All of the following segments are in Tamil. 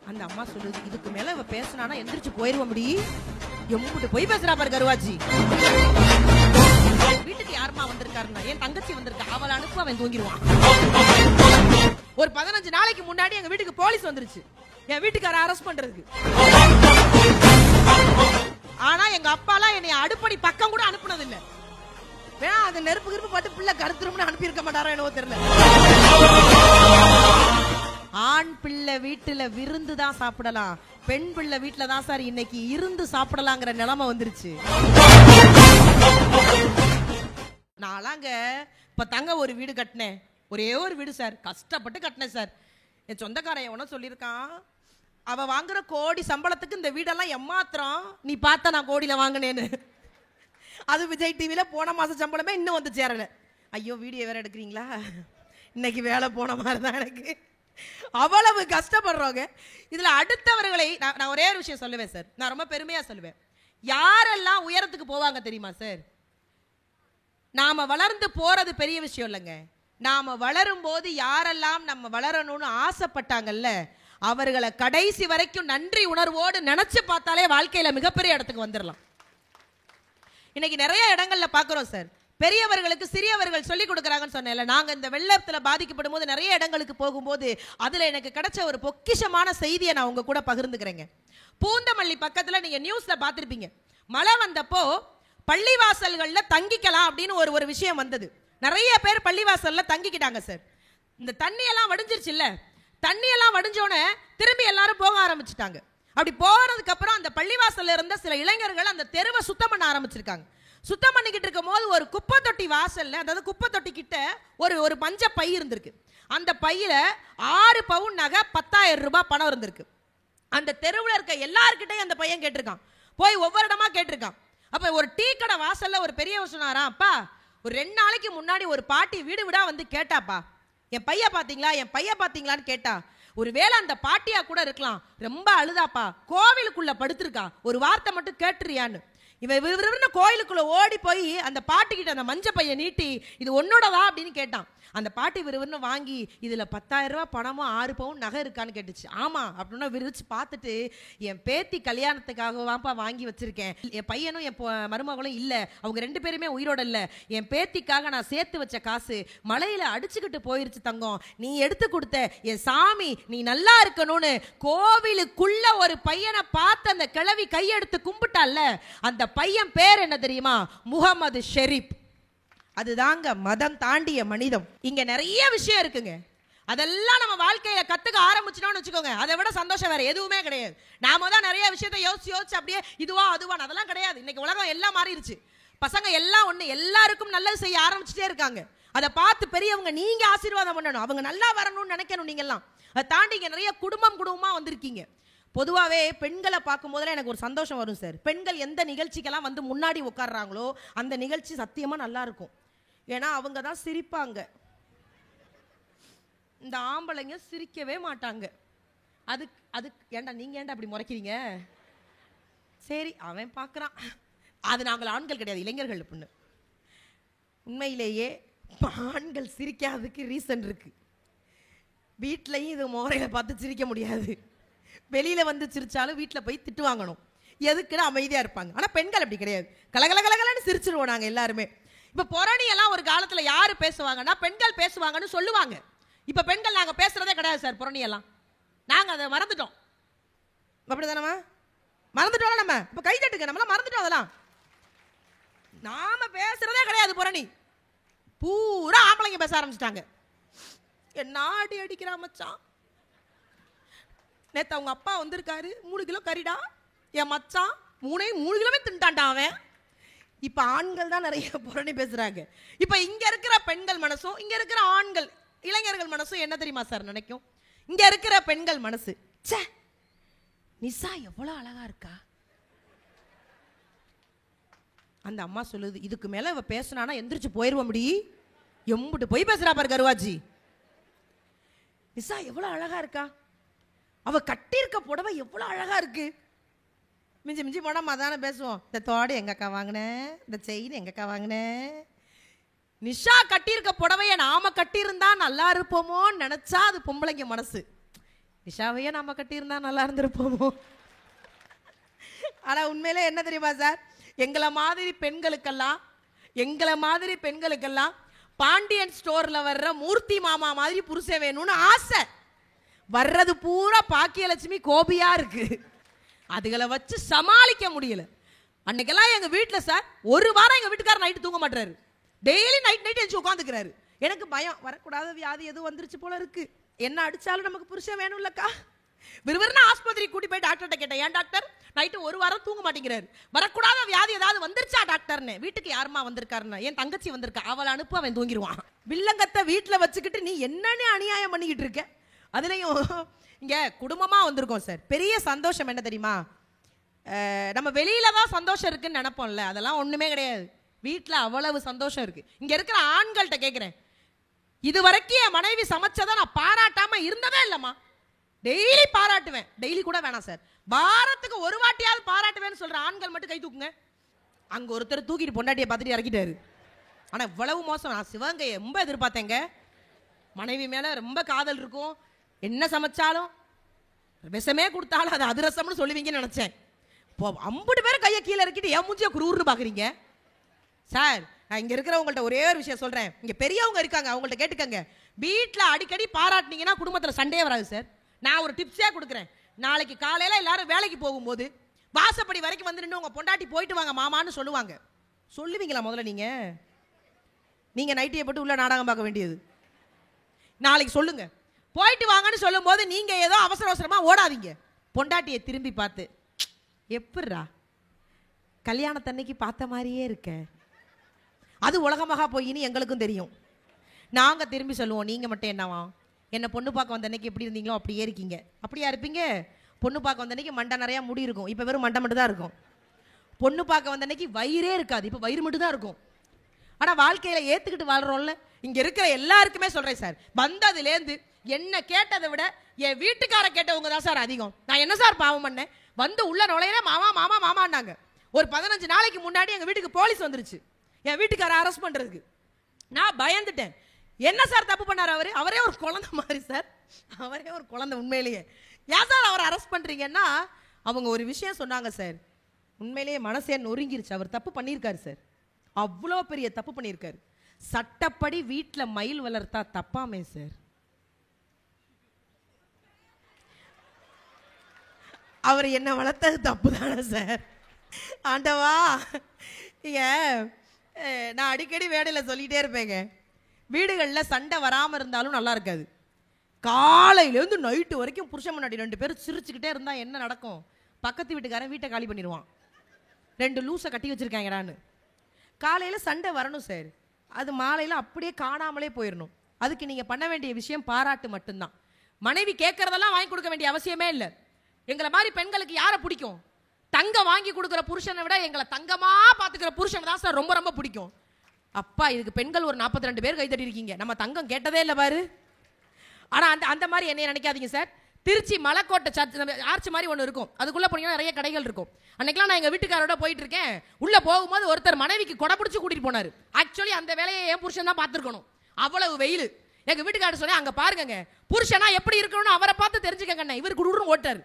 அந்த அம்மா சொல்லுது, இதுக்கு மேல இவ பேசினானா எந்திரிச்சு போயிருவ முடி. எம்பிட்டு போய் பேசுறா பாரு கருவாச்சி. வீட்டுக்கு யாருமா வந்திருக்காருன்னா, என் தங்கச்சி வந்திருக்கா, அவளை அனுப்பு, அவன் தூங்கிடுவான். ஒரு 15 நாளைக்கு முன்னாடி எங்க வீட்டுக்கு போலீஸ் வந்துருச்சு என் வீட்டுக்கார அரெஸ்ட் பண்றதுக்கு. ஆனா எங்க அப்பாலாம் என்னை அடுப்படி பக்கம் கூட அனுப்புனது இல்ல. வேணா அந்த நெருப்பு கிருப்பு பட்டு பிள்ளை கருத்துரும்னு அனுப்பி இருக்க மாட்டாரோ என்னவோ தெரியல. ஆண் பிள்ளை வீட்டுல விருந்து தான் சாப்பிடலாம், பெண் பிள்ளை வீட்டுல தான் சார் இன்னைக்கு இருந்து சாப்பிடலாங்கிற நிலைமை வந்துருச்சு. நான்லாங்க இப்ப தங்க ஒரு வீடு கட்டினேன், ஒரே ஒரு வீடு சார், கஷ்டப்பட்டு கட்டினேன் சார். என் சொந்தக்காரன் எவனோ சொல்லியிருக்கான், அவ வாங்குற கோடி சம்பளத்துக்கு இந்த வீடெல்லாம் எம்மாத்திரம் நீ பார்த்தா நான் கோடியில வாங்கினேன்னு. அது விஜய் டிவியில போன மாசம் சம்பளமே இன்னும் வந்து சேரல. ஐயோ வீடியோ வேற எடுக்கிறீங்களா, இன்னைக்கு வேலை போன மாதிரி தான் எனக்கு. அவ்வளவு கஷ்டப்படுறோங்க. இதுல அடுத்தவர்களை நான் ஒரே ஒரு விஷயம் சொல்லுவேன் சார், நான் ரொம்ப பெருமையா சொல்லுவேன். யாரெல்லாம் உயரத்துக்கு போவாங்க தெரியுமா சார்? நாம வளர்ந்து போறது பெரிய விஷயம் இல்லைங்க. நாம வளரும் போது யாரெல்லாம் நம்ம வளரணும்னு ஆசைப்பட்டாங்கல்ல, அவர்களை கடைசி வரைக்கும் நன்றி உணர்வோடு நினைச்சு பார்த்தாலே வாழ்க்கையில மிகப்பெரிய இடத்துக்கு வந்துடலாம். இன்னைக்கு நிறைய இடங்கள்ல பாக்குறோம் சார், பெரியவர்களுக்கு சிறியவர்கள் சொல்லிக் கொடுக்குறாங்கன்னு சொன்னேன்ல. நாங்க இந்த வெள்ளத்துல பாதிக்கப்படும் போது நிறைய இடங்களுக்கு போகும்போது அதுல எனக்கு கிடைச்ச ஒரு பொக்கிஷமான செய்தியை நான் உங்க கூட பகிர்ந்துக்கிறேங்க. பூந்தமல்லி பக்கத்துல நீங்க நியூஸ்ல பார்த்திருப்பீங்க, மழை வந்தப்போ பள்ளிவாசல்கள்ல தங்கிக்கலாம் அப்படின்னு ஒரு விஷயம் வந்தது. நிறைய பேர் பள்ளிவாசல்ல தங்கிக்கிட்டாங்க சார். இந்த தண்ணியெல்லாம் வடிஞ்சிருச்சு இல்ல, தண்ணியெல்லாம் வடிஞ்சோடனே திரும்பி எல்லாரும் போக ஆரம்பிச்சுட்டாங்க. அப்படி போறதுக்கு அப்புறம் அந்த பள்ளிவாசல்ல இருந்த சில இளைஞர்கள் அந்த தெருவை சுத்தம் பண்ண ஆரம்பிச்சிருக்காங்க. சுத்தம் பண்ணிக்கிட்டு இருக்கும் போது ஒரு குப்பை தொட்டி வாசல்ல, அதாவது குப்பை தொட்டி கிட்ட ஒரு மஞ்ச பை இருந்திருக்கு. அந்த பையில 6 பவுன் நகை 10,000 ரூபாய் பணம் இருந்திருக்கு. அந்த தெருவில் இருக்க எல்லார்கிட்டையும் அந்த பையன் கேட்டிருக்கான், போய் ஒவ்வொரு இடமா கேட்டிருக்கான். அப்ப ஒரு டீ கடை வாசல்ல ஒரு பெரியவர் சொன்னாரா, அப்பா ஒரு 2 நாளைக்கு முன்னாடி ஒரு பாட்டி வீடு விடா வந்து கேட்டாப்பா, என் பைய பாத்தீங்களா, என் பைய பாத்தீங்களான்னு கேட்டா. ஒருவேளை அந்த பாட்டியா கூட இருக்கலாம், ரொம்ப அழுதாப்பா, கோவிலுக்குள்ள படுத்திருக்கா, ஒரு வார்த்தை மட்டும் கேட்டுறியான்னு. இவன் கோயிலுக்குள்ள ஓடி போய் அந்த பாட்டிக்கிட்ட அந்த மஞ்ச பைய நீட்டி, இது உன்னோடதா அப்படின்னு கேட்டான். அந்த பாட்டி விறுவிறுன்னு வாங்கி, இதுல 10,000 ரூபாய் பணமும் 6 பவுன் நகை இருக்கான்னு கேட்டுச்சு. ஆமா அப்படின்னா விரிச்சு பார்த்துட்டு, என் பேத்தி கல்யாணத்துக்காகவாப்பா வாங்கி வச்சிருக்கேன், என் பையனும் என் மருமகளும் இல்ல, அவங்க 2 பேருமே உயிரோட இல்ல, என் பேத்திக்காக நான் சேர்த்து வச்ச காசு மலையில அடிச்சுக்கிட்டு போயிருச்சு தங்கம், நீ எடுத்து கொடுத்த என் சாமி நீ நல்லா இருக்கணும்னு கோவிலுக்குள்ள ஒரு பையனை பார்த்து அந்த கிழவி கையெடுத்து கும்பிட்டால, அந்த பையன் பேர் என்ன தெரியுமா? முகமது ஷெரீப். அதுதாங்க மதம் தாண்டிய மனிதம். இங்க நிறைய விஷயம் இருக்குங்க, அதெல்லாம் நம்ம வாழ்க்கையில கத்துக்க ஆரம்பிச்சிட்டோம்னு வச்சுக்கோங்க, அதை விட சந்தோஷம் வேற எதுவுமே கிடையாது. நாம தான் நிறைய விஷயத்தை யோசிச்சு அப்படியே இதுவா அதுவான், அதெல்லாம் கிடையாது. இன்னைக்கு உலகம் எல்லாம் மாறிடுச்சு, பசங்க எல்லாம் ஒண்ணு, எல்லாருக்கும் நல்லது செய்ய ஆரம்பிச்சுட்டே இருக்காங்க. அதை பார்த்து பெரியவங்க நீங்க ஆசீர்வாதம் பண்ணணும், அவங்க நல்லா வரணும்னு நினைக்கணும். நீங்க எல்லாம் அதை தாண்டி இங்க நிறைய குடும்பமா வந்திருக்கீங்க. பொதுவாகவே பெண்களை பார்க்கும் போதெல்லாம் எனக்கு ஒரு சந்தோஷம் வரும் சார். பெண்கள் எந்த நிகழ்ச்சிக்கெல்லாம் வந்து முன்னாடி உட்கார்றாங்களோ அந்த நிகழ்ச்சி சத்தியமா நல்லா இருக்கும். ஏன்னா அவங்க தான் சிரிப்பாங்க, இந்த ஆம்பளைங்க சிரிக்கவே மாட்டாங்க. அதுக்கு ஏண்டா நீங்க ஏண்டா அப்படி முறைக்கிறீங்க? சரி அவன் பார்க்குறான், அது நாங்கள் ஆண்கள் கிடையாது, இளைஞர்கள் பொண்ணு. உண்மையிலேயே ஆண்கள் சிரிக்காததுக்கு ரீசன் இருக்கு. வீட்லையும் இது முறையில பார்த்து சிரிக்க முடியாது, வெளியில வந்து சிரிச்சாலும் வீட்டில் போய் திட்டு வாங்கணும், எதுக்குன்னு அமைதியா இருப்பாங்க. ஆனா பெண்கள் அப்படி கிடையாது, கலகலகலன்னு சிரிச்சிருவோம் நாங்க எல்லாருமே. இப்ப புரணி எல்லாம் ஒரு காலத்துல யாரு பேசுவாங்கன்னா பெண்கள் பேசுவாங்கன்னு சொல்லுவாங்க. இப்ப பெண்கள் நாங்க பேசுறதே கிடையாது சார், புரணி எல்லாம் நாங்க அதை மறந்துட்டோம். அப்படிதானமா மறந்துட்டோம், நம்ம இப்ப கை தட்டுங்க, நம்மளாம் மறந்துட்டோம். அதெல்லாம் நாம பேசுறதே கிடையாது, புரணி பூரா ஆம்பளைங்க பேச ஆரம்பிச்சிட்டாங்க. என்ன அடி அடிக்கிறா மச்சான், நேத்து அவங்க அப்பா வந்திருக்காரு 3 கிலோ கறிடா, என் மச்சான் 3 கிலோவே தின்ட்டான்டா அவன். இப்ப ஆண்கள் தான் நிறைய புரணி பேசுறாங்க. இப்ப இங்க இருக்கிற பெண்கள் மனசும் இங்க இருக்கிற ஆண்கள் இளைஞர்கள் மனசும் என்ன தெரியுமா சார் நினைக்கும்? இங்க இருக்கிற பெண்கள் மனசு, ச்சே நிசா எவ்வளவு அழகா இருக்கா. அந்த அம்மா சொல்லுது, இதுக்கு மேல இவ பேசினானா எந்திரிச்சு போயிருவ முடி. எம்பிட்டு போய் பேசுறா பாரு கருவாச்சி. நிசா எவ்வளவு அழகா இருக்கா, அவ கட்டியிருக்க புடவை எவ்வளவு அழகா இருக்கு. மிஞ்சி மிஞ்சி போனா மதான பேசுவோம், இந்த தோடு எங்க அக்கா வாங்கினேன், இந்த செயின் எங்க அக்கா வாங்கினேன். நிஷா கட்டியிருக்க புடவைய நாம கட்டியிருந்தா நல்லா இருப்போமோன்னு நினைச்சா அது பொம்பளைங்க மனசு. நிஷாவையே நம்ம கட்டியிருந்தா நல்லா இருந்திருப்போமோ. ஆனா உண்மையிலே என்ன தெரியுமா சார், எங்களை மாதிரி பெண்களுக்கெல்லாம் பாண்டியன் ஸ்டோர்ல வர்ற மூர்த்தி மாமா மாதிரி புருஷன் வேணும்னு ஆசை. வர்றது பூரா பாக்கியலட்சுமி கோபியா இருக்கு. அதுகளை வச்சு சமாளிக்க முடியல. அன்னைக்கெல்லாம் எங்க வீட்டுல சார் ஒரு வாரம் எங்க வீட்டுக்காரர் நைட்டு தூங்க மாட்டாரு. டெய்லி நைட் எழுந்து உட்காந்துக்கிறாரு. எனக்கு பயம், வரக்கூடாத வியாதி எதுவும் வந்துருச்சு போல இருக்கு. என்ன அடிச்சாலும் நமக்கு புருஷன் வேணும் இல்லக்கா. விறுவிறுன்னு ஆஸ்பத்திரி கூட்டி போய் டாக்டர்கிட்ட கேட்டேன், ஏன் டாக்டர் நைட்டு ஒரு வாரம் தூங்க மாட்டேங்கிறாரு, வரக்கூடாத வியாதி ஏதாவது வந்துருச்சா டாக்டர்னு. வீட்டுக்கு யாருமா வந்திருக்காருன்னு, என் தங்கச்சி வந்திருக்கா, அவளை அனுப்பு, அவன் தூங்கிடுவான். வில்லங்கத்தை வீட்டில் வச்சுக்கிட்டு நீ என்னன்னு அநியாயம் பண்ணிக்கிட்டு இருக்க. அதுலயும் இங்க குடும்பமா வந்திருக்கோம் சார். பெரிய சந்தோஷம் என்ன தெரியுமா, நம்ம வெளியில தான் சந்தோஷம் இருக்குன்னு நினைப்போம்ல, அதெல்லாம் ஒண்ணுமே கிடையாது. வீட்டில் அவ்வளவு சந்தோஷம் இருக்கு. இங்க இருக்கிற ஆண்கள்கிட்ட கேட்கிறேன், இது வரைக்கும் என் மனைவி சமைச்சதை நான் பாராட்டாம இருந்ததே இல்லம்மா. டெய்லி பாராட்டுவேன். டெய்லி கூட வேணாம் சார், வாரத்துக்கு ஒரு வாட்டியாவது பாராட்டுவேன்னு சொல்ற ஆண்கள் மட்டும் கை தூக்குங்க. அங்க ஒருத்தர் தூக்கிட்டு பொண்டாட்டியை பார்த்துட்டு இறக்கிட்டாரு. ஆனா இவ்வளவு மோசம் நான் சிவகங்கையை ரொம்ப எதிர்பார்த்தேங்க. மனைவி மேல ரொம்ப காதல் இருக்கும், என்ன சமைச்சாலும் விஷமே கொடுத்தாலும் அது அதிரசம்னு சொல்லுவீங்கன்னு நினைச்சேன். இப்போ 50 பேர் கையை கீழே இறக்கிட்டு என் மூஞ்சியை குரூர்னு பாக்குறீங்க சார். நான் இங்க இருக்கிறவங்கள்ட்ட ஒரே ஒரு விஷயம் சொல்றேன், இங்க பெரியவங்க இருக்காங்க, அவங்கள்ட்ட கேட்டுக்கங்க. வீட்டில் அடிக்கடி பாராட்டினீங்கன்னா குடும்பத்தில் சண்டையே வராது சார். நான் ஒரு டிப்ஸே கொடுக்குறேன். நாளைக்கு காலையில எல்லாரும் வேலைக்கு போகும்போது வாசப்படி வரைக்கும் வந்து நின்று உங்க பொண்டாட்டி போயிட்டு வாங்க மாமான்னு சொல்லுவாங்க. சொல்லுவீங்களா முதல்ல? நீங்க நைட்டியை போட்டு உள்ள நாடகம் பார்க்க வேண்டியது. நாளைக்கு சொல்லுங்க, போயிட்டு வாங்கன்னு சொல்லும் போது நீங்க ஏதோ அவசர அவசரமா ஓடாதீங்க. பொண்டாட்டியை திரும்பி பார்த்து, எப்படிரா கல்யாணத்தன்னைக்கு பார்த்த மாதிரியே இருக்க, அது உலகமாக போயின்னு எங்களுக்கும் தெரியும். நாங்க திரும்பி சொல்லுவோம், நீங்க மட்டும் என்னவா என்ன பொண்ணு பார்க்க வந்த அன்னைக்கு எப்படி இருந்தீங்களோ அப்படியே இருக்கீங்க. அப்படியா இருப்பீங்க? பொண்ணு பார்க்க வந்த அன்னைக்கு மண்டை நிறையா முடி இருக்கும், இப்போ வெறும் மண்டை மட்டும் தான் இருக்கும். பொண்ணு பார்க்க வந்த அன்னைக்கு வயிறே இருக்காது, இப்போ வயிறு மட்டும் தான் இருக்கும். ஆனால் வாழ்க்கையில் ஏற்றுக்கிட்டு வாழ்கிறோம்ல. இங்கே இருக்கிற எல்லாருக்குமே சொல்கிறேன் சார், வந்ததுலேருந்து என்ன கேட்டதை விட என் வீட்டுக்கார கேட்டவங்க தான் சார் அதிகம். நான் என்ன சார் பாவம் பண்ணேன், வந்து உள்ள நுழையிற மாமா மாமா மாமான்னாங்க. ஒரு 15 நாளைக்கு முன்னாடி எங்கள் வீட்டுக்கு போலீஸ் வந்துருச்சு என் வீட்டுக்கார அரெஸ்ட் பண்ணுறதுக்கு. நான் பயந்துட்டேன். என்ன சார் தப்பு பண்ணார் அவரு? அவரே ஒரு குழந்தை மாதிரி சார், அவரே ஒரு குழந்தை உண்மையிலேயே. ஏன் சார் அவரை அரெஸ்ட் பண்றீங்கன்னா, அவங்க ஒரு விஷயம் சொன்னாங்க சார், உண்மையிலேயே மனசே நொறுங்கிருச்சு. அவர் தப்பு பண்ணியிருக்காரு சார், அவ்வளோ பெரிய தப்பு பண்ணியிருக்காரு. சட்டப்படி வீட்டில் மயில் வளர்த்தா தப்பாமே சார். அவர் என்ன வளர்த்தது தப்பு தானே சார்? ஆண்டவா, நான் அடிக்கடி வேடையில் சொல்லிட்டே இருப்பேங்க, வீடுகளில் சண்டை வராமல் இருந்தாலும் நல்லா இருக்காது. காலையிலேருந்து நைட்டு வரைக்கும் புருஷன் முன்னாடி 2 பேரும் சிரிச்சுக்கிட்டே இருந்தால் என்ன நடக்கும்? பக்கத்து வீட்டுக்காரன் வீட்டை காலி பண்ணிடுவான், 2 லூஸை கட்டி வச்சுருக்காங்கடான்னு. காலையில் சண்டை வரணும் சார், அது மாலையில் அப்படியே காணாமலே போயிடணும். அதுக்கு நீங்கள் பண்ண வேண்டிய விஷயம் பாராட்டு மட்டும்தான். மனைவி கேட்கறதெல்லாம் வாங்கி கொடுக்க வேண்டிய அவசியமே இல்லை. எங்களை மாதிரி பெண்களுக்கு யாரை பிடிக்கும்? தங்கம் வாங்கி கொடுக்குற புருஷனை விட எங்களை தங்கமா பார்த்துக்கிற புருஷனை தான் சார் ரொம்ப ரொம்ப பிடிக்கும். அப்பா, இதுக்கு பெண்கள் ஒரு 42 பேர் கைத்தட்டி இருக்கீங்க. நம்ம தங்கம் கேட்டதே இல்லை பாரு. ஆனால் அந்த மாதிரி என்னைய நினைக்காதீங்க சார். திருச்சி மலைக்கோட்டை சர்ச் ஆர்ச் மாதிரி ஒன்று இருக்கும், அதுக்குள்ளே போனீங்கன்னா நிறைய கடைகள் இருக்கும். அன்னைக்கெல்லாம் நான் எங்கள் வீட்டுக்காரோட போயிட்டு இருக்கேன், உள்ளே போகும்போது ஒருத்தர் மனைவிக்கு கொடை பிடிச்சி கூட்டிகிட்டு போனார். ஆக்சுவலி அந்த வேலையை என் புருஷன் தான் பார்த்துருக்கணும், அவ்வளவு வெயில். எங்கள் வீட்டுக்காரர் சொன்னேன், அங்கே பாருங்க புருஷனா எப்படி இருக்கணும்னு அவரை பார்த்து தெரிஞ்சுக்கங்க. இவர் குடுன்னு ஓட்டார்.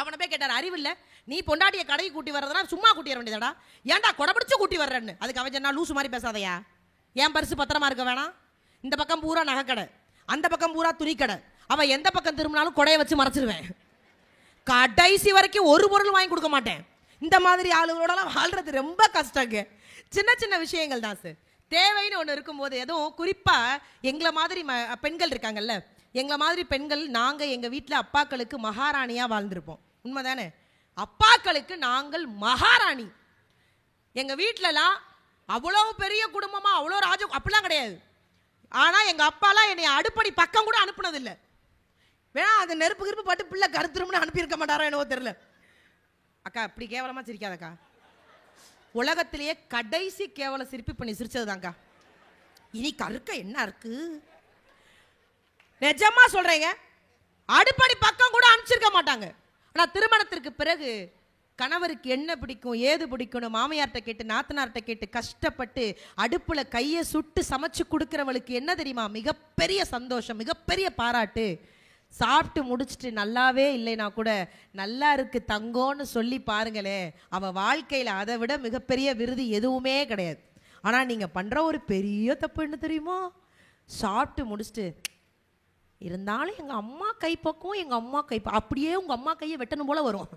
அவனை போய் கேட்டார், அறிவில்லை நீ பொண்டாட்டியை கடைக்கு கூட்டி வர்றதுனா சும்மா கூட்டி வர வேண்டியதாடா, ஏன்டா கொடை பிடிச்சு கூட்டி வர்றேன்னு. அதுக்கு அவன் சொன்னா, லூசு மாதிரி பேசாதையா, என் பரிசு பத்திரமா இருக்க வேணாம், இந்த பக்கம் பூரா நகைக்கடை, அந்த பக்கம் பூரா துணிக்கடை, அவன் எந்த பக்கம் திரும்பினாலும் கொடையை வச்சு மறைச்சிருவேன். கடைசி வரைக்கும் ஒரு பொருள் வாங்கி கொடுக்க மாட்டேன். இந்த மாதிரி ஆளுகளோடலாம் வாழ்றது ரொம்ப கஷ்டங்க. சின்ன சின்ன விஷயங்கள் தான் சார். தேவைன்னு ஒன்று இருக்கும்போது, எதுவும் குறிப்பாக எங்களை மாதிரி பெண்கள் இருக்காங்கல்ல, எங்களை மாதிரி பெண்கள் நாங்கள் எங்கள் வீட்டில் அப்பாக்களுக்கு மகாராணியாக வாழ்ந்திருப்போம். உண்மைதானே? அப்பாக்களுக்கு நாங்கள் மகாராணி. எங்கள் வீட்டிலலாம் அவ்வளோ பெரிய குடும்பமாக அவ்வளோ அப்படிலாம் கிடையாது. ஆனால் எங்கள் அப்பாலாம் என்னை அடுப்படி பக்கம் கூட அனுப்புனதில்லை. வேணா அந்த நெருப்பு கிருப்பு பட்டு பிள்ளை கருத்துரும்னு அனுப்பியிருக்க மாட்டாரோ என்னவோ தெரியல. அக்கா இப்படி கேவலமாக சிரிக்காதக்கா, உலகத்திலேயே கடைசி கேவல சிரிப்பு பண்ணி சிரிச்சதுதான்க்கா. இனி கருக்க என்ன இருக்கு? நிஜமா சொல்றேங்க, அடுப்படி பக்கம் கூட அனுப்பிச்சிருக்க மாட்டாங்க. ஆனால் திருமணத்திற்கு பிறகு கணவருக்கு என்ன பிடிக்கும் ஏது பிடிக்கணும் மாமியார்கிட்ட கேட்டு நாத்தனார்கிட்ட கேட்டு கஷ்டப்பட்டு அடுப்புல கையை சுட்டு சமைச்சு கொடுக்கிறவளுக்கு என்ன தெரியுமா மிகப்பெரிய சந்தோஷம், மிகப்பெரிய பாராட்டு? சாப்பிட்டு முடிச்சுட்டு நல்லாவே இல்லைனா கூட நல்லா இருக்கு தங்கோன்னு சொல்லி பாருங்களே, அவ வாழ்க்கையில் அதை விட மிகப்பெரிய விருது எதுவுமே கிடையாது. ஆனால் நீங்கள் பண்ணுற ஒரு பெரிய தப்பு என்ன தெரியுமா? சாப்பிட்டு முடிச்சுட்டு இருந்தாலும் எங்கள் அம்மா கைப்பக்கம் எங்கள் அம்மா அப்படியே உங்கள் அம்மா கையை வெட்டணும் போல வரும்.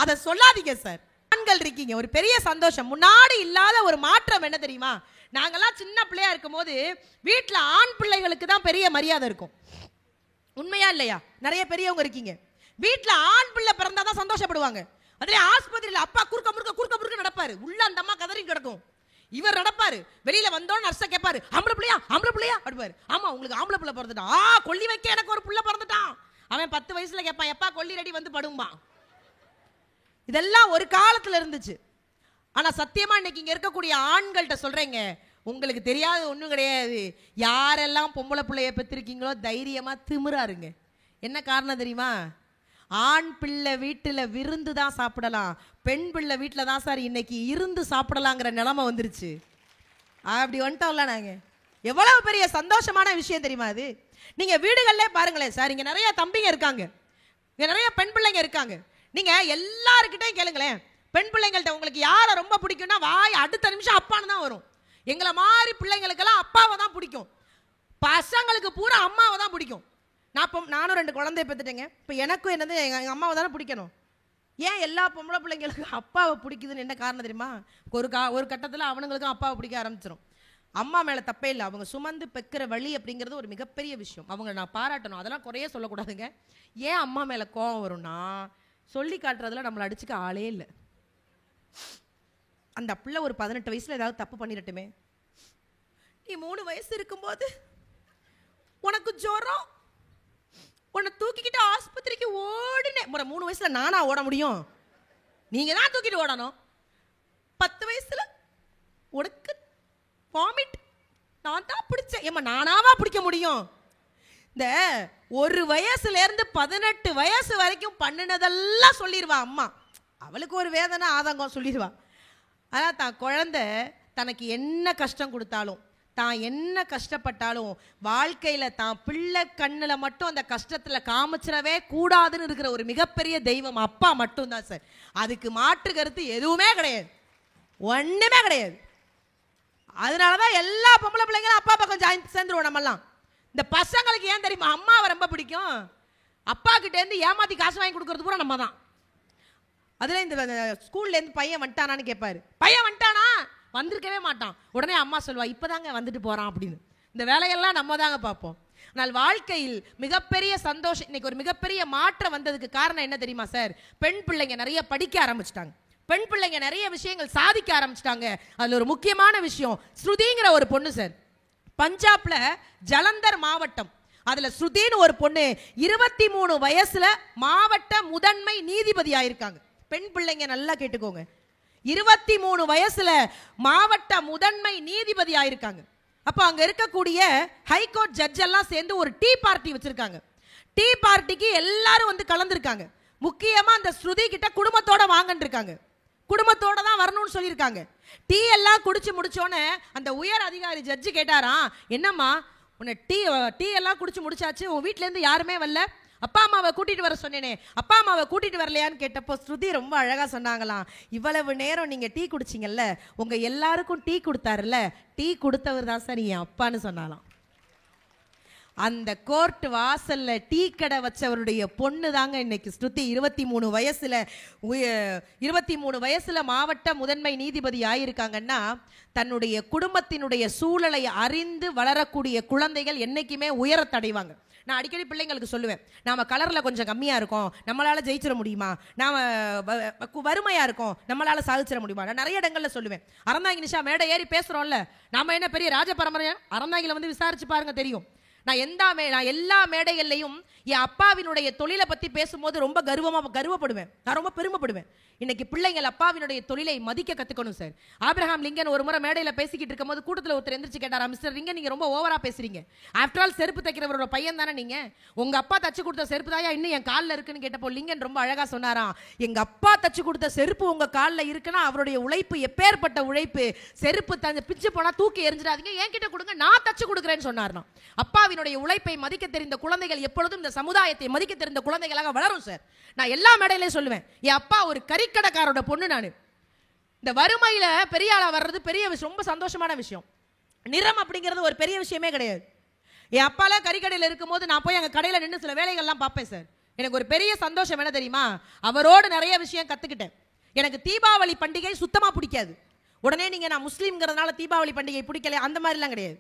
அதை சொல்லாதீங்க சார். ஆண்கள் இருக்கீங்க, ஒரு பெரிய சந்தோஷம். முன்னாடி இல்லாத ஒரு மாற்றம் என்ன தெரியுமா? நாங்கெல்லாம் சின்ன பிள்ளையா இருக்கும் போது வீட்டில் ஆண் பிள்ளைகளுக்கு தான் பெரிய மரியாதை இருக்கும். உண்மையா இல்லையா? நிறைய பெரியவங்க இருக்கீங்க, வீட்டில் ஆண் பிள்ளை பிறந்தாதான் சந்தோஷப்படுவாங்க. அதே ஆஸ்பத்திரியில் அப்பா குறுக்க முறுக்க நடப்பாரு, உள்ள அந்த அம்மா கதறி கிடக்கும். இவர் நடப்பாரு, வெளியில வந்தோன்னு நர்ஸை கேட்பாரு, ஆம்பளை பிள்ளையா அடுப்பாரு. ஆமா உங்களுக்கு ஆம்பளை பிள்ளை பிறந்துட்டான், கொல்லி வைக்க எனக்கு ஒரு பிள்ளை பிறந்துட்டான். அவன் 10 வயசுல கேட்பான், எப்பா கொல்லி ரெடி வந்து படுமா. இதெல்லாம் ஒரு காலத்துல இருந்துச்சு. ஆனா சத்தியமா இன்னைக்கு இங்க இருக்கக்கூடிய ஆண்கள்கிட்ட சொல்றேங்க, உங்களுக்கு தெரியாது ஒன்றும் கிடையாது. யாரெல்லாம் பொம்பளை பிள்ளைய பெற்றிருக்கீங்களோ தைரியமா திமிராருங்க. என்ன காரணம் தெரியுமா? ஆண் பிள்ளை வீட்டில் விருந்து தான் சாப்பிடலாம், பெண் பிள்ளை வீட்டில் தான் சார் இன்னைக்கு இருந்து சாப்பிடலாங்கிற நிலைமை வந்துருச்சு. அப்படி வந்துட்டோம்ல நாங்கள். எவ்வளவு பெரிய சந்தோஷமான விஷயம் தெரியுமா அது? நீங்கள் வீடுகளிலே பாருங்களேன் சார், இங்கே நிறைய தம்பிங்க இருக்காங்க, இங்கே நிறைய பெண் பிள்ளைங்க இருக்காங்க. நீங்கள் எல்லாருக்கிட்டையும் கேளுங்களேன், பெண் பிள்ளைங்கள்ட்ட உங்களுக்கு யாரை ரொம்ப பிடிக்கும்னா வாய் அடுத்த நிமிஷம் அப்பான்னு தான் வரும். எங்களை மாதிரி பிள்ளைங்களுக்கெல்லாம் அப்பாவை தான் பிடிக்கும், பசங்களுக்கு பூரா அம்மாவை தான் பிடிக்கும். நானும் 2 குழந்தைய பெற்றுட்டேங்க. இப்போ எனக்கும் என்னது எங்கள் அம்மாவை தானே பிடிக்கணும். ஏன் எல்லா பொம்பளை பிள்ளைங்களுக்கு அப்பாவை பிடிக்குதுன்னு என்ன காரணம் தெரியுமா? ஒரு கட்டத்தில் அவனுங்களுக்கும் அப்பாவை பிடிக்க ஆரம்பிச்சிடும். அம்மா மேலே தப்பே இல்லை, அவங்க சுமந்து பெக்கிற வழி அப்படிங்கிறது ஒரு மிகப்பெரிய விஷயம், அவங்க நான் பாராட்டணும், அதெல்லாம் குறைய சொல்லக்கூடாதுங்க. ஏன் அம்மா மேலே கோவம் வரும்னா, சொல்லி காட்டுறதுல நம்மளை அடிச்சுக்க ஆளே இல்லை. அந்த பிள்ளை ஒரு 18 வயசுல ஏதாவது தப்பு பண்ணிடட்டுமே, நீ 3 வயசு இருக்கும்போது உனக்கு ஜுரம், உன்னை தூக்கிக்கிட்டு ஆஸ்பத்திரிக்கு ஓடினேன். 3 வயசுல நானா ஓட முடியும்? நீங்க தான் தூக்கிட்டு ஓடணும். 10 வயசுல உனக்கு வாமிட், நான் தான் பிடிச்சேன். ஏமா நானாவா பிடிக்க முடியும்? இந்த 1 வயசுல இருந்து 18 வயசு வரைக்கும் பண்ணினதெல்லாம் சொல்லிடுவா அம்மா. அவளுக்கு ஒரு வேதனை ஆதங்கம் சொல்லிடுவா. ஆனால் தான் குழந்தை தனக்கு என்ன கஷ்டம் கொடுத்தாலும், தான் என்ன கஷ்டப்பட்டாலும் வாழ்க்கையில் தான் பிள்ளை கண்ணில் மட்டும் அந்த கஷ்டத்தில் காமிச்சிடவே கூடாதுன்னு இருக்கிற ஒரு மிகப்பெரிய தெய்வம் அப்பா மட்டும்தான் சார். அதுக்கு மாற்று கருத்து எதுவுமே கிடையாது, ஒன்றுமே கிடையாது. அதனால தான் எல்லா பொம்பளை பிள்ளைங்களும் அப்பா பக்கம் சேர்ந்துருவோம். நம்மெல்லாம் இந்த பசங்களுக்கு ஏன் தெரியுமா அம்மாவை ரொம்ப பிடிக்கும்? அப்பா கிட்டேருந்து ஏமாற்றி காசு வாங்கி கொடுக்கறது பூரா நம்ம தான். அதில் இந்த ஸ்கூல்லேருந்து பையன் வந்துட்டானான்னு கேட்பாரு, பையன் வந்துட்டானா? வந்திருக்கவே மாட்டான். உடனே அம்மா சொல்லுவா, இப்போதாங்க வந்துட்டு போகிறான் அப்படின்னு. இந்த வேலையெல்லாம் நம்ம தாங்க பார்ப்போம். ஆனால் வாழ்க்கையில் மிகப்பெரிய சந்தோஷம், இன்னைக்கு ஒரு மிகப்பெரிய மாற்றம் வந்ததுக்கு காரணம் என்ன தெரியுமா சார்? பெண் பிள்ளைங்க நிறைய படிக்க ஆரம்பிச்சிட்டாங்க, பெண் பிள்ளைங்க நிறைய விஷயங்கள் சாதிக்க ஆரம்பிச்சிட்டாங்க. அதில் ஒரு முக்கியமான விஷயம், ஸ்ருதிங்கிற ஒரு பொண்ணு சார், பஞ்சாப்ல ஜலந்தர் மாவட்டம், அதில் ஸ்ருதின்னு ஒரு பொண்ணு 23 வயசுல மாவட்ட முதன்மை நீதிபதி ஆயிருக்காங்க. பெண் பிள்ளைங்க நல்லா கேட்டுக்கோங்க, 23 வயசுல மாவட்ட முதன்மை நீதிபதி ஆயிருக்காங்க. அப்போ அங்க இருக்கக்கூடிய ஹைகோர்ட் ஜட்ஜ் எல்லாம் சேர்ந்து ஒரு டீ பார்ட்டி வச்சிருக்காங்க. டீ பார்ட்டிக்கு எல்லாரும் வந்து கலந்துருக்காங்க. முக்கியமா அந்த ஸ்ருதி கிட்ட குடும்பத்தோட வாங்கன்னு இருக்காங்க, குடும்பத்தோட தான் வரணும்னு சொல்லியிருக்காங்க. டீ எல்லாம் குடிச்சு முடிச்சோன்னே அந்த உயர் அதிகாரி ஜட்ஜு கேட்டாராம், என்னம்மா உன்னை டீ எல்லாம் குடிச்சு முடிச்சாச்சு, உன் வீட்டிலேருந்து யாருமே வரல, அப்பா அம்மாவை கூட்டிட்டு வர சொன்னேனே, அப்பா அம்மாவை கூட்டிட்டு வரலையான்னு கேட்டப்போ ஸ்ருதி ரொம்ப அழகா சொன்னாங்களாம், இவ்வளவு நேரம் நீங்க டீ குடிச்சிங்கல்ல, உங்க எல்லாருக்கும் டீ கொடுத்தாருல்ல, டீ கொடுத்தவர் தான் சார் என் அப்பான்னு சொன்னாலாம். அந்த கோர்ட் வாசல்ல டீ கடை வச்சவருடைய பொண்ணு தாங்க இன்னைக்கு ஸ்ருதி. 23 வயசுல மாவட்ட முதன்மை நீதிபதி ஆயிருக்காங்கன்னா, தன்னுடைய குடும்பத்தினுடைய சூழலை அறிந்து வளரக்கூடிய குழந்தைகள் என்னைக்குமே உயரத்தடைவாங்க. நான் அடிக்கடி பிள்ளைங்களுக்கு சொல்லுவேன், நாம கலர்ல கொஞ்சம் கம்மியா இருக்கோம், நம்மளால ஜெயிச்சிட முடியுமா? நாம வறுமையா இருக்கோம், நம்மளால சாதிச்சிட முடியுமா? நான் நிறைய இடங்கள்ல சொல்லுவேன். அறந்தாங்கி நிஷா மேடை ஏறி பேசுறோம்ல, நாம என்ன பெரிய ராஜ பரம்பரை? அறந்தாங்கில வந்து விசாரிச்சு பாருங்க தெரியும். நான் எல்லா மேடைகள்லையும் என் அப்பாவினுடைய தொழிலை பத்தி பேசும்போது ரொம்ப கர்வப்படுவேன், நான் ரொம்ப பெருமைப்படுவேன். இன்னைக்கு பிள்ளைங்கள் அப்பாவினுடைய தொழிலை மதிக்க கத்துக்கணும் சார். ஆபிரகாம் லிங்கன் ஒரு முறை மேடையில் பேசிக்கிட்டு இருக்கும் போது கூட்டத்தில் ஒருத்தர் எந்திரிச்சு கேட்டாரா, மிஸ்டர் லிங்கன் நீங்க ரொம்ப ஓவரா பேசுறீங்க, ஆஃப்டர் ஆல் செருப்பு தைக்கிறவரோட பையன் தானே நீங்க, உங்க அப்பா தச்சு கொடுத்த செருப்பு தாயா இன்னும் என் காலில் இருக்குன்னு கேட்டப்போ லிங்கன் ரொம்ப அழகா சொன்னாராம், எங்க அப்பா தச்சு கொடுத்த செருப்பு உங்க காலில் இருக்குன்னா அவருடைய உழைப்பு எப்பேற்பட்ட உழைப்பு, செருப்பு பிச்சு போனா தூக்கி எரிஞ்சிடாதீங்க, என்கிட்ட கொடுங்க நான் தச்சு கொடுக்குறேன்னு சொன்னார்னா. அப்பாவினுடைய உழைப்பை மதிக்க தெரிந்த குழந்தைகள் எப்பொழுதும் இந்த சமுதாயத்தை மதிக்க தெரிந்த குழந்தைகளாக வளரும் சார். நான் எல்லா மேடையிலையும் சொல்லுவேன், என் அப்பா ஒரு கறிக்கடைக்காரோட பொண்ணு, நான் இந்த வறுமையில பெரிய ஆளா வர்றது பெரிய விஷயம், ரொம்ப சந்தோஷமான விஷயம். நிறம் அப்படிங்கிறது ஒரு பெரிய விஷயமே கிடையாது. என் அப்பாலாம் கறிக்கடையில் இருக்கும்போது நான் போய் அங்கே கடையில் நின்று சில வேலைகள்லாம் பார்ப்பேன் சார். எனக்கு ஒரு பெரிய சந்தோஷம் என்ன தெரியுமா, அவரோடு நிறைய விஷயம் கற்றுக்கிட்டேன். எனக்கு தீபாவளி பண்டிகை சுத்தமாக பிடிக்காது. உடனே நீங்கள் நான் முஸ்லீம்ங்கிறதுனால தீபாவளி பண்டிகை பிடிக்கல அந்த மாதிரிலாம் கிடையாது.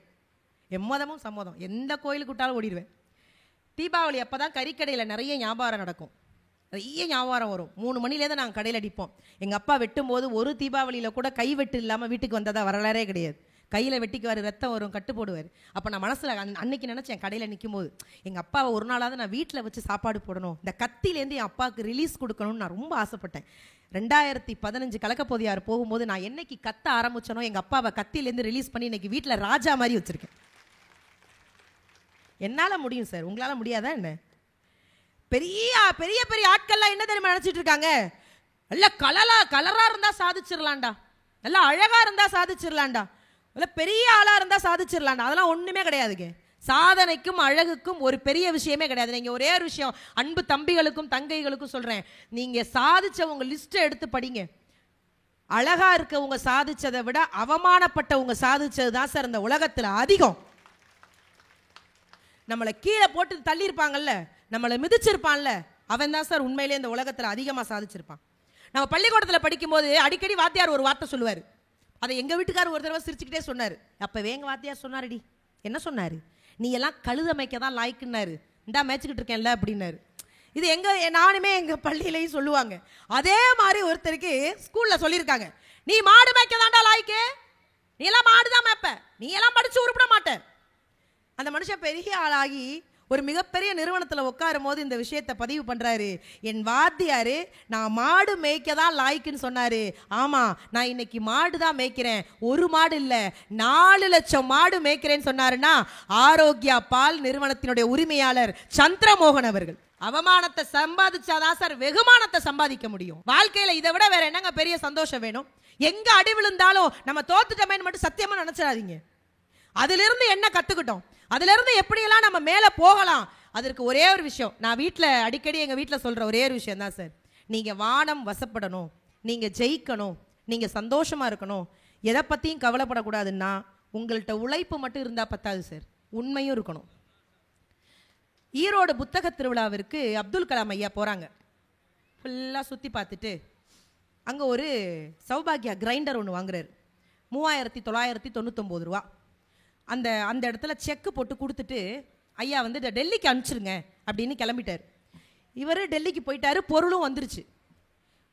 எம்மதமும் சம்மதம், எந்த கோயிலுக்கு விட்டாலும் ஓடிடுவேன். தீபாவளி அப்போ தான் கறிக்கடையில் நிறைய வியாபாரம் நடக்கும், நிறைய வியாபாரம் வரும். 3 மணிலேருந்து நாங்கள் கடையில் அடிப்போம். எங்கள் அப்பா வெட்டும் போது ஒரு தீபாவளியில் கூட கைவெட்டு இல்லாமல் வீட்டுக்கு வந்ததா வரலாறே கிடையாது. கையில் வெட்டிக்குவார், ரத்தம் வரும், கட்டு போடுவார். அப்போ நான் மனசில் அன்னைக்கு நினச்சேன், கடையில் நிற்கும் போது எங்கள் அப்பாவை ஒரு நாளாவது நான் வீட்டில் வச்சு சாப்பாடு போடணும், இந்த கத்திலேருந்து என் அப்பாவுக்கு ரிலீஸ் கொடுக்கணும்னு நான் ரொம்ப ஆசைப்பட்டேன். 2015 கலக்கப்போதியார் போகும்போது நான் என்னைக்கு கத்த ஆரம்பிச்சனோ எங்கள் அப்பாவை கத்திலேருந்து ரிலீஸ் பண்ணி இன்னைக்கு வீட்டில் ராஜா மாதிரி வச்சுருக்கேன். என்னால் முடியும் சார், உங்களால் முடியாதா என்ன? பெரிய பெரிய பெரிய ஆட்கள்லாம் என்ன தெரியுமா நினச்சிட்டு இருக்காங்க, நல்ல கலராக இருந்தால் சாதிச்சிடலாண்டா, நல்லா அழகாக இருந்தால் சாதிச்சிடலாண்டா, நல்ல பெரிய ஆளாக இருந்தால் சாதிச்சிடலாண்டா. அதெல்லாம் ஒன்றுமே கிடையாதுங்க. சாதனைக்கும் அழகுக்கும் ஒரு பெரிய விஷயமே கிடையாது. நீங்கள் ஒரே ஒரு விஷயம் அன்பு தம்பிகளுக்கும் தங்கைகளுக்கும் சொல்கிறேன், நீங்கள் சாதிச்சவங்க லிஸ்ட்டை எடுத்து படிங்க. அழகாக இருக்கவங்க சாதிச்சதை விட அவமானப்பட்டவங்க சாதிச்சது தான் சார் இந்த உலகத்தில் அதிகம். நம்மளை கீழே போட்டு தள்ளியிருப்பாங்கல்ல, நம்மளை மிதிச்சிருப்பான்ல, அவன் தான் சார் உண்மையிலே இந்த உலகத்தில் அதிகமாக சாதிச்சிருப்பான். நம்ம பள்ளிக்கூடத்தில் படிக்கும்போது அடிக்கடி வாத்தியார் ஒரு வார்த்தை சொல்லுவார். அதை எங்கள் வீட்டுக்காரர் ஒரு தடவை சிரிச்சுக்கிட்டே சொன்னார். அப்போவே எங்கள் வாத்தியார் சொன்னாருடி, என்ன சொன்னார், நீ எல்லாம் கழுத மேய்க்க தான் லாய்க்குன்னாரு, இந்தா மேய்ச்சிக்கிட்டு இருக்கேன்ல அப்படின்னாரு. இது நானுமே எங்கள் பள்ளியிலையும் சொல்லுவாங்க. அதே மாதிரி ஒருத்தருக்கு ஸ்கூலில் சொல்லியிருக்காங்க, நீ மாடு மேய்க்க தாண்டா லாய்க்கு, நீ எல்லாம் மாடு தான் மேய்ப்ப, நீ எல்லாம் படித்து உருப்பிட மாட்டேன். அந்த மனுஷன் பெரிய ஆளாகி ஒரு மிகப்பெரிய நிறுவனத்தில் உட்காரும் போது இந்த விஷயத்தை பதிவு பண்ணுறாரு. என் வாத்தியார் நான் மாடு மேய்க்க தான் லாய்க்குன்னு சொன்னார். ஆமாம், நான் இன்னைக்கு மாடு தான் மேய்க்கிறேன், ஒரு மாடு இல்லை 4 லட்சம் மாடு மேய்க்கிறேன்னு சொன்னாருன்னா ஆரோக்கியா பால் நிறுவனத்தினுடைய உரிமையாளர் சந்திரமோகன் அவர்கள். அவமானத்தை சம்பாதிச்சாதான் சார் வெகுமானத்தை சம்பாதிக்க முடியும். வாழ்க்கையில் இதை விட வேற என்னங்க பெரிய சந்தோஷம் வேணும்? எங்க அடி விழுந்தாலும் நம்ம தோத்துட்டோமேன்னு மட்டும் சத்தியமா நினைச்சிடாதீங்க. அதிலிருந்து என்ன கத்துக்கிட்டோம், அதிலிருந்து எப்படியெல்லாம் நம்ம மேலே போகலாம், அதற்கு ஒரே ஒரு விஷயம் நான் வீட்டில் அடிக்கடி எங்கள் வீட்டில் சொல்கிற ஒரே ஒரு விஷயம் தான் சார். நீங்கள் வானம் வசப்படணும், நீங்கள் ஜெயிக்கணும், நீங்கள் சந்தோஷமாக இருக்கணும், எதை பற்றியும் கவலைப்படக்கூடாதுன்னா உங்கள்கிட்ட உழைப்பு மட்டும் இருந்தால் பத்தாது சார், உண்மையும் இருக்கணும். ஈரோடு புத்தக திருவிழாவிற்கு அப்துல் கலாம் ஐயா போகிறாங்க. ஃபுல்லாக சுற்றி பார்த்துட்டு அங்கே ஒரு சௌபாகியா கிரைண்டர் ஒன்று வாங்குறாரு. 3999 ரூபா. அந்த இடத்துல செக்கு போட்டு கொடுத்துட்டு ஐயா வந்து டெல்லிக்கு அனுப்பிச்சிருங்க அப்படின்னு கிளம்பிட்டார். இவர் டெல்லிக்கு போயிட்டாரு, பொருளும் வந்துருச்சு.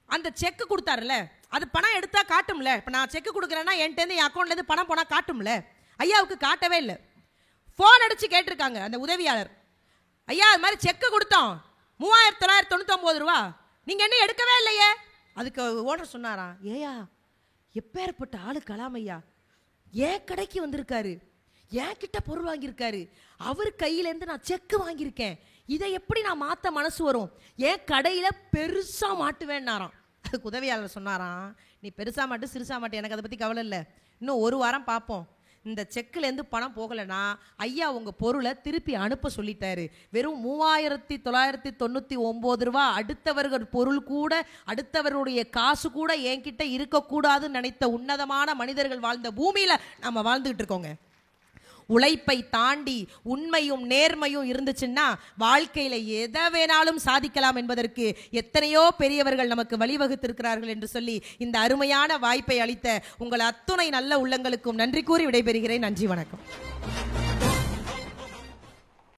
அந்த செக்கு கொடுத்தாருல, அது பணம் எடுத்தா காட்டும்ல, இப்போ நான் செக்கு கொடுக்குறேன்னா என்கிட்ட என் அக்கௌண்ட்லேருந்து பணம் போனால் காட்டும்ல. ஐயாவுக்கு காட்டவே இல்லை. ஃபோன் அடித்து கேட்டிருக்காங்க அந்த உதவியாளர், ஐயா அது மாதிரி செக்கு கொடுத்தோம் 3999 ரூபா, நீங்கள் என்ன எடுக்கவே இல்லையே. அதுக்கு ஓனர் சொன்னாராம், ஏயா எப்பேற்பட்ட ஆளு கலாம் ஐயா, ஏன் கடைக்கு வந்திருக்காரு, என் கிட்ட பொருள் வாங்கியிருக்காரு, அவர் கையிலேருந்து நான் செக்கு வாங்கியிருக்கேன், இதை எப்படி நான் மாற்ற மனசு வரும், என் கடையில் பெருசாக மாட்டுவேன்னாராம். அதுக்கு உதவியாளர் சொன்னாராம், நீ பெருசாக மாட்டு சிறுசாக மாட்டு, எனக்கு அதை பற்றி கவலை இல்லை, இன்னும் 1 வாரம் பார்ப்போம், இந்த செக்குலேருந்து பணம் போகலைன்னா ஐயா உங்கள் பொருளை திருப்பி அனுப்ப சொல்லிட்டாரு. வெறும் 3999 ரூபா, அடுத்தவர்கள் பொருள் கூட அடுத்தவருடைய காசு கூட என்கிட்ட இருக்கக்கூடாதுன்னு நினைத்த உன்னதமான மனிதர்கள் வாழ்ந்த பூமியில் நம்ம வாழ்ந்துகிட்டு இருக்கோங்க. உழைப்பை தாண்டி உண்மையும் நேர்மையும் இருந்துச்சுன்னா வாழ்க்கையில எதை வேணாலும் சாதிக்கலாம் என்பதற்கு எத்தனையோ பெரியவர்கள் நமக்கு வழிவகுத்திருக்கிறார்கள் என்று சொல்லி இந்த அருமையான வாய்ப்பை அளித்த உங்கள் அத்துணை நல்ல உள்ளங்களுக்கும் நன்றி கூறி விடைபெறுகிறேன். நன்றி, வணக்கம்.